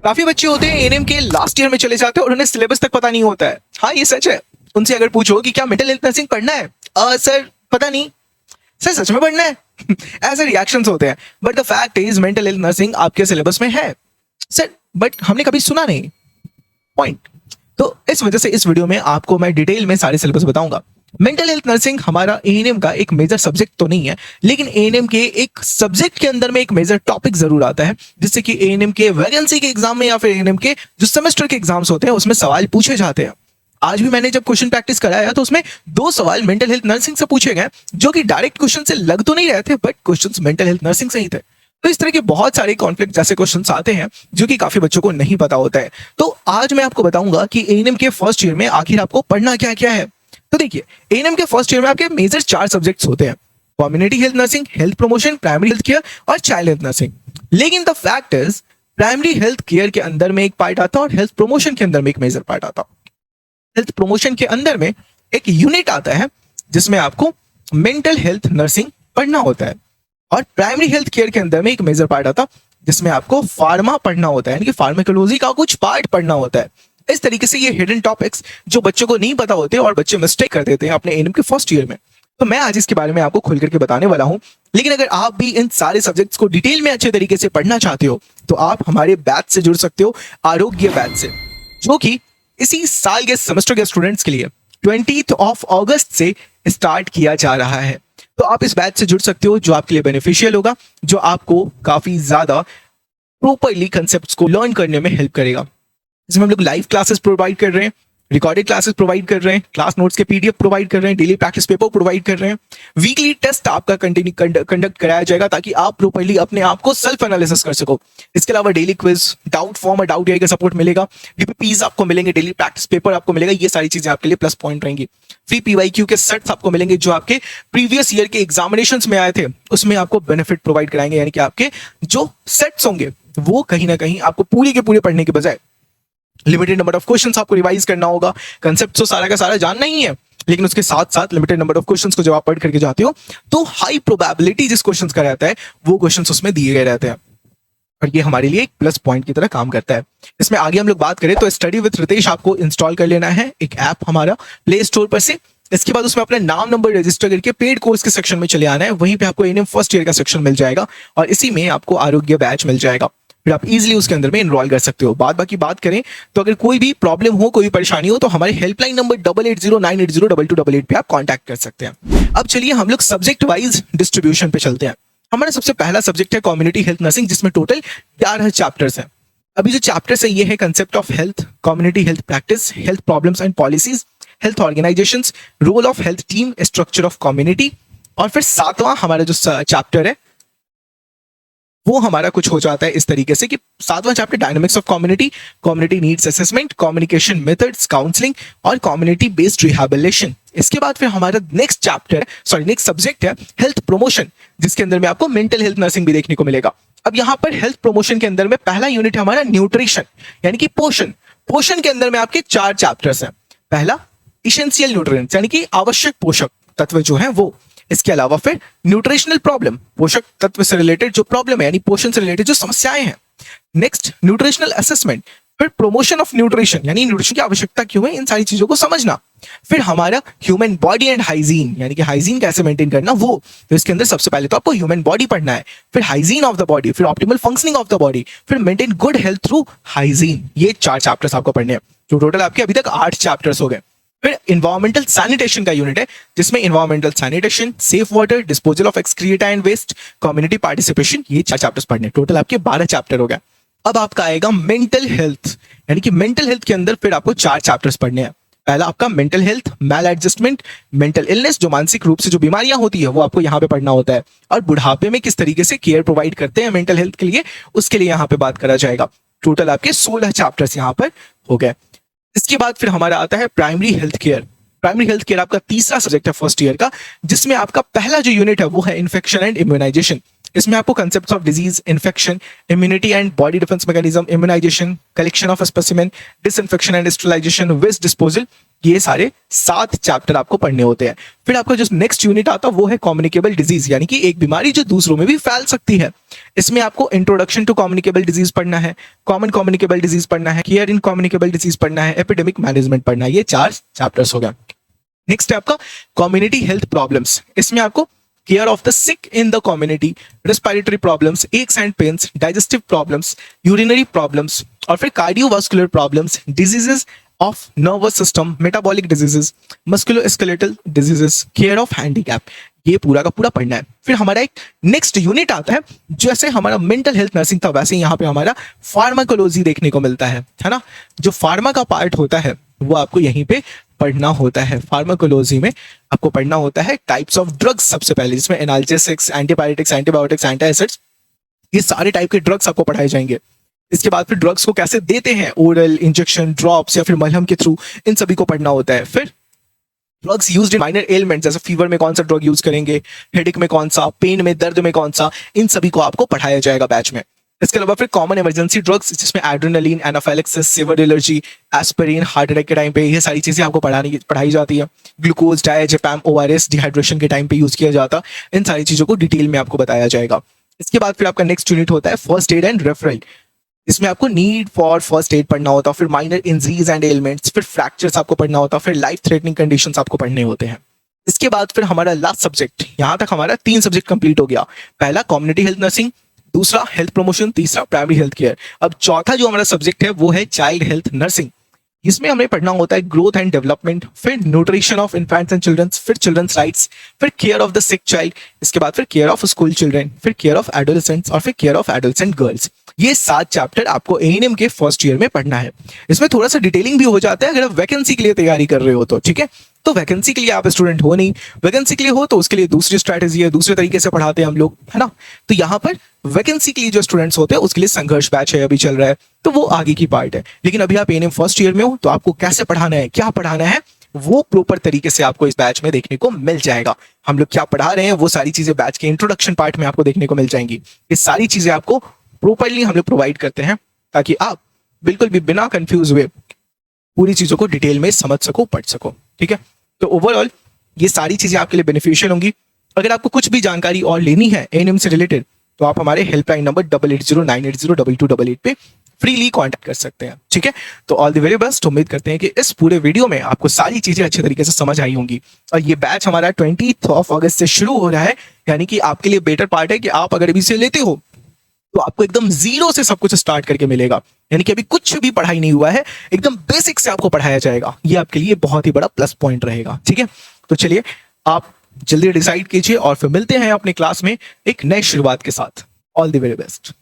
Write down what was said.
काफी बच्चे होते हैं एएनएम के लास्ट ईयर में चले जाते हैं और उन्हें सिलेबस तक पता नहीं होता है। हाँ, ये सच है। उनसे अगर पूछो कि क्या मेंटल हेल्थ नर्सिंग पढ़ना है, सर पता नहीं, सर सच में पढ़ना है। ऐसे रिएक्शंस होते हैं। But the fact is mental health nursing आपके सिलेबस में है सर, बट हमने कभी सुना नहीं। पॉइंट। तो इस वजह से इस वीडियो में आपको मैं डिटेल में सारे सिलेबस बताऊंगा। मेंटल हेल्थ नर्सिंग हमारा एएनएम का एक मेजर सब्जेक्ट तो नहीं है, लेकिन एएनएम के एक सब्जेक्ट के अंदर में एक मेजर टॉपिक जरूर आता है, जिससे कि एएनएम के वैकेंसी के एग्जाम में या फिर एएनएम के जो सेमेस्टर के एग्जाम्स होते हैं उसमें सवाल पूछे जाते हैं। आज भी मैंने जब क्वेश्चन प्रैक्टिस कराया तो उसमें 2 सवाल मेंटल हेल्थ नर्सिंग से पूछे गए, जो कि डायरेक्ट क्वेश्चन से लग तो नहीं रहे थे, but questions mental health nursing से ही थे। तो इस तरह के बहुत सारे कॉन्फ्लिक्ट जैसे क्वेश्चंस आते हैं जो कि काफी बच्चों को नहीं पता होता है। तो आज मैं आपको बताऊंगा कि एएनएम के फर्स्ट ईयर में आखिर आपको पढ़ना क्या क्या है। तो देखिए, एएनएम के फर्स्ट ईयर में आपके मेजर 4 सब्जेक्ट्स होते हैं: community health nursing, health promotion, primary health care और चाइल्ड हेल्थ नर्सिंग। लेकिन the fact is primary health care के अंदर में एक पार्ट आता है और हेल्थ प्रमोशन के अंदर में एक मेजर पार्ट आता है। हेल्थ प्रमोशन के अंदर में एक यूनिट आता है जिसमें आपको मेंटल हेल्थ नर्सिंग पढ़ना होता है, और प्राइमरी हेल्थ केयर के अंदर में एक मेजर पार्ट आता है जिसमें आपको फार्मा पढ़ना होता है, यानी कि फार्माकोलॉजी का कुछ पार्ट पढ़ना होता है। इस तरीके से ये हिडन टॉपिक्स जो बच्चों को नहीं पता होते और बच्चे मिस्टेक कर देते हैं अपने एएनएम के फर्स्ट ईयर में, तो मैं आज इसके बारे में आपको खुल करके बताने वाला हूं। लेकिन अगर आप भी इन सारे सब्जेक्ट्स को डिटेल में अच्छे तरीके से पढ़ना चाहते हो तो आप हमारे बैच से जुड़ सकते हो, आरोग्य बैच से, जो कि इसी साल के सेमेस्टर के स्टूडेंट्स के लिए 20 अगस्त से स्टार्ट किया जा रहा है। तो आप इस बैच से जुड़ सकते हो, जो आपके लिए बेनिफिशियल होगा, जो आपको काफी ज्यादा प्रॉपर्ली कंसेप्ट्स को लर्न करने में हेल्प करेगा। इसमें हम लोग लाइव क्लासेस प्रोवाइड कर रहे हैं, रिकॉर्डेड क्लासेस प्रोवाइड कर रहे हैं, क्लास नोट्स के पीडीएफ प्रोवाइड कर रहे हैं, डेली प्रैक्टिस पेपर प्रोवाइड कर रहे हैं, वीकली टेस्ट आपका कंडक्ट कराया जाएगा ताकि आप प्रॉपर्ली अपने आप को सेल्फ एनालिसिस कर सको। इसके अलावा डेली क्विज, डाउट फॉर्म और डाउट एआई का सपोर्ट मिलेगा, डीपीपीज आपको मिलेंगे, डेली प्रैक्टिस पेपर आपको मिलेगा। ये सारी चीजें आपके लिए प्लस पॉइंट रहेंगी। फ्री पीवाईक्यू के सेट्स आपको मिलेंगे जो आपके प्रीवियस ईयर के एग्जामिनेशंस में आए थे, उसमें आपको बेनिफिट प्रोवाइड कराएंगे। यानी कि आपके जो सेट्स होंगे वो कहीं ना कहीं आपको पूरे के पूरे पढ़ने के बजाय लिमिटेड नंबर ऑफ क्वेश्चंस आपको रिवाइज करना होगा। कंसेप्ट तो सारा का सारा जानना ही है, लेकिन उसके साथ साथ लिमिटेड नंबर ऑफ क्वेश्चंस को जब आप पढ़ करके जाते हो तो हाई प्रोबेबिलिटी जिस क्वेश्चंस का रहता है वो क्वेश्चंस उसमें दिए गए रहते हैं, और ये हमारे लिए एक प्लस पॉइंट की तरह काम करता है। इसमें आगे हम लोग बात करें तो स्टडी विद रितेश आपको इंस्टॉल कर लेना है, एक ऐप हमारा प्ले स्टोर पर से। इसके बाद उसमें अपना नाम नंबर रजिस्टर करके पेड कोर्स के सेक्शन में चले आना है। वहीं पे आपको एएनएम फर्स्ट ईयर का सेक्शन मिल जाएगा और इसी में आपको आरोग्य बैच मिल जाएगा, फिर आप इजीली उसके अंदर में इनरोल कर सकते हो। बाकी बात करें तो अगर कोई भी प्रॉब्लम हो, कोई परेशानी हो, तो हमारे हेल्पलाइन नंबर 8809802222 पे आप कांटेक्ट कर सकते हैं। अब चलिए हम लोग सब्जेक्ट वाइज डिस्ट्रीब्यूशन पे चलते हैं। हमारा सबसे पहला सब्जेक्ट है कम्युनिटी हेल्थ नर्सिंग, जिसमें टोटल 11 चैप्टर्स हैं। अभी जो चैप्टर्स है ये है concept of health, community health practice, health problems and policies, health organisations, role of health team, structure of community, और फिर 7वां हमारा जो चैप्टर है वो हमारा कुछ हो जाता है इस तरीके से कि 7वां chapter dynamics of community, community needs assessment, communication methods, counselling और कम्युनिटी बेस्ड रिहैबिलिटेशन। इसके बाद फिर हमारा नेक्स्ट सब्जेक्ट है हेल्थ प्रमोशन, जिसके अंदर में आपको मेंटल हेल्थ नर्सिंग भी देखने को मिलेगा। अब यहाँ पर हेल्थ प्रमोशन के अंदर में पहला यूनिट है हमारा न्यूट्रिशन, यानी कि पोषण। पोषण के अंदर में आपके 4 चैप्टर्स हैं। पहला इसेंशियल न्यूट्रिएंट्स, यानी कि आवश्यक पोषक तत्व जो है वो। इसके अलावा फिर न्यूट्रिशनल प्रॉब्लम, पोषक तत्व से रिलेटेड जो प्रॉब्लम है, यानी पोषण से रिलेटेड जो समस्याएं हैं। नेक्स्ट न्यूट्रिशनल असेसमेंट, फिर प्रमोशन ऑफ न्यूट्रिशन, यानी न्यूट्रिशन की आवश्यकता क्यों है, इन सारी चीजों को समझना। फिर हमारा ह्यूमन बॉडी एंड हाइजीन, यानी कि हाइजीन कैसे मेंटेन करना वो। तो इसके अंदर सबसे पहले तो आपको ह्यूमन बॉडी पढ़ना है, फिर हाइजीन ऑफ द बॉडी, फिर optimal functioning of the body, फिर maintain good health through hygiene. ये 4 चैप्टर्स आपको पढ़ने हैं, जो टोटल आपके अभी तक 8 चैप्टर्स हो गए। फिर इन्वायरमेंटल सैनिटेशन का यूनिट है, जिसमें environmental sanitation, safe water, disposal of excreta and waste, community participation, ये 4 चैप्टर्स पढ़ने। टोटल आपके 12 चैप्टर हो गए। अब आपका आएगा मेंटल हेल्थ, यानी कि मेंटल हेल्थ के अंदर फिर आपको 4 चैप्टर्स पढ़ने हैं। पहला आपका मेंटल हेल्थ, मैल एडजस्टमेंट, मेंटल इलनेस, जो मानसिक रूप से जो बीमारियां होती है वो आपको यहाँ पे पढ़ना होता है, और बुढ़ापे में किस तरीके से केयर प्रोवाइड करते हैं मेंटल हेल्थ के लिए, उसके लिए यहाँ पे बात करा जाएगा। टोटल आपके 16 चैप्टर्स यहाँ पर हो गए। इसके बाद फिर हमारा आता है primary health care. Primary health care आपका तीसरा सब्जेक्ट है फर्स्ट ईयर का, जिसमें आपका पहला जो यूनिट है वो है इन्फेक्शन एंड इम्यूनाइजेशन। इसमें आपको concepts of disease, infection, immunity and body defence mechanism, immunisation, collection of specimen, disinfection and sterilisation, waste disposal, ये सारे 7 चैप्टर आपको पढ़ने होते हैं। फिर आपका जो नेक्स्ट यूनिट आता है वो है कम्युनिकेबल डिजीज, यानी कि एक बीमारी जो दूसरों में भी फैल सकती है। इसमें आपको इंट्रोडक्शन टू कम्युनिकेबल डिजीज पढ़ना है, कॉमन कम्युनिकेबल डिजीज पढ़ना है, केयर इन कम्युनिकेबल डिजीज पढ़ना है, एपिडेमिक मैनेजमेंट पढ़ना है। ये 4 चैप्टर्स हो गए। नेक्स्ट है आपका कम्युनिटी हेल्थ प्रॉब्लम्स। इसमें आपको care of the sick in the community, respiratory problems, x and pains, digestive problems, urinary problems, और फिर cardiovascular problems, diseases of nervous system, metabolic diseases, musculoskeletal diseases, care of handicap, ये पूरा का पूरा पढ़ना है। फिर हमारा एक नेक्स्ट यूनिट आता है, जैसे हमारा मेंटल हेल्थ नर्सिंग था वैसे यहाँ पे हमारा फार्माकोलॉजी देखने को मिलता है ना। जो फार्मा का पार्ट होता है वो आपको यहीं पे पढ़ना होता है। फार्माकोलॉजी में आपको पढ़ना होता है टाइप्स ऑफ ड्रग्स सबसे पहले, जिसमें एनाल्जेसिक्स, एंटीबायोटिक्स, एंटीबायोटिक्स, एंटासिड्स, ये सारे टाइप के ड्रग्स आपको पढ़ाए जाएंगे। इसके बाद फिर ड्रग्स को कैसे देते हैं, ओरल, इंजेक्शन, ड्रॉप्स या फिर मलहम के थ्रू, इन सभी को पढ़ना होता है। फिर drugs used in minor elements, जैसे फीवर में कौन सा ड्रग यूज करेंगे, हेडेक में कौन सा, पेन में, दर्द में कौन सा, इन सभी को आपको पढ़ाया जाएगा बैच में। इसके अलावा फिर कॉमन इमरजेंसी ड्रग्स, जिसमें adrenaline, anaphylaxis, severe allergy, aspirin, heart attack के टाइम पे ये सारी चीजें आपको पढ़ाई जाती है। ग्लूकोज, डायजेपैम, ओआरएस, डिहाइड्रेशन के टाइम पे यूज किया जाता, इन सारी चीजों को डिटेल में आपको बताया जाएगा। इसके बाद फिर आपका नेक्स्ट यूनिट होता है फर्स्ट एड एंड रेफरल। इसमें आपको नीड फॉर फर्स्ट एड पढ़ना होता है, फिर माइनर इंजरीज एंड एलिमेंट्स, फिर फ्रैक्चर्स आपको पढ़ना होता है, फिर लाइफ थ्रेटनिंग कंडीशंस आपको पढ़ने होते हैं। इसके बाद फिर हमारा लास्ट सब्जेक्ट, यहाँ तक हमारा 3 सब्जेक्ट कंप्लीट हो गया। पहला कम्युनिटी हेल्थ नर्सिंग, दूसरा हेल्थ प्रमोशन, तीसरा प्राइमरी हेल्थ केयर। अब चौथा जो हमारा सब्जेक्ट है वो है चाइल्ड हेल्थ नर्सिंग। इसमें हमें पढ़ना होता है ग्रोथ एंड डेवलपमेंट, फिर nutrition of infants and childrens, फिर चिल्ड्रंस राइट्स, फिर care of the sick child, इसके बाद फिर केयर ऑफ स्कूल चिल्ड्रन, फिर केयर ऑफ एडोलेसेंट्स, और फिर केयर ऑफ एडोलेसेंट गर्ल्स। ये 7 चैप्टर आपको एएनएम के फर्स्ट ईयर में पढ़ना है। इसमें थोड़ा सा डिटेलिंग भी हो जाता है अगर आप वैकेंसी के लिए तैयारी कर रहे हो तो, ठीक है। तो वैकेंसी के लिए आप स्टूडेंट हो नहीं, वैकेंसी के लिए हो तो उसके लिए दूसरी स्ट्रैटेजी है, दूसरे तरीके से पढ़ाते हैं हम लोग, है ना। तो यहाँ पर वैकेंसी के लिए जो स्टूडेंट्स होते हैं उसके लिए संघर्ष बैच है, अभी चल रहा है, तो वो आगे की पार्ट है। लेकिन अभी आप एएनएम फर्स्ट ईयर में हो तो आपको कैसे पढ़ाना है, क्या पढ़ाना है, वो प्रॉपर तरीके से आपको इस बैच में देखने को मिल जाएगा। हम लोग क्या पढ़ा रहे हैं वो सारी चीजें बैच के इंट्रोडक्शन पार्ट में आपको देखने को मिल जाएंगी। ये सारी चीजें आपको प्रॉपरली हम लोग प्रोवाइड करते हैं ताकि आप बिल्कुल भी बिना कंफ्यूज हुए पूरी चीजों को डिटेल में समझ सको, पढ़ सको, ठीक है। तो ओवरऑल ये सारी चीजें आपके लिए बेनिफिशियल होंगी। अगर आपको कुछ भी जानकारी और लेनी है एएनएम से रिलेटेड तो आप हमारे हेल्पलाइन नंबर 8809802288 पे फ्रीली कांटेक्ट कर सकते हैं, ठीक है। तो ऑल द वेरी बेस्ट। उम्मीद करते हैं कि इस पूरे वीडियो में आपको सारी चीजें अच्छे तरीके से समझ आई होंगी। और ये बैच हमारा 20 अगस्त से शुरू हो रहा है, यानी कि आपके लिए बेटर पार्ट है कि आप अगर अभी से लेते हो तो आपको एकदम जीरो से सब कुछ स्टार्ट करके मिलेगा, यानी कि अभी कुछ भी पढ़ाई नहीं हुआ है, एकदम बेसिक से आपको पढ़ाया जाएगा। ये आपके लिए बहुत ही बड़ा प्लस पॉइंट रहेगा, ठीक है। तो चलिए आप जल्दी डिसाइड कीजिए और फिर मिलते हैं अपने क्लास में एक नई शुरुआत के साथ। All the very best.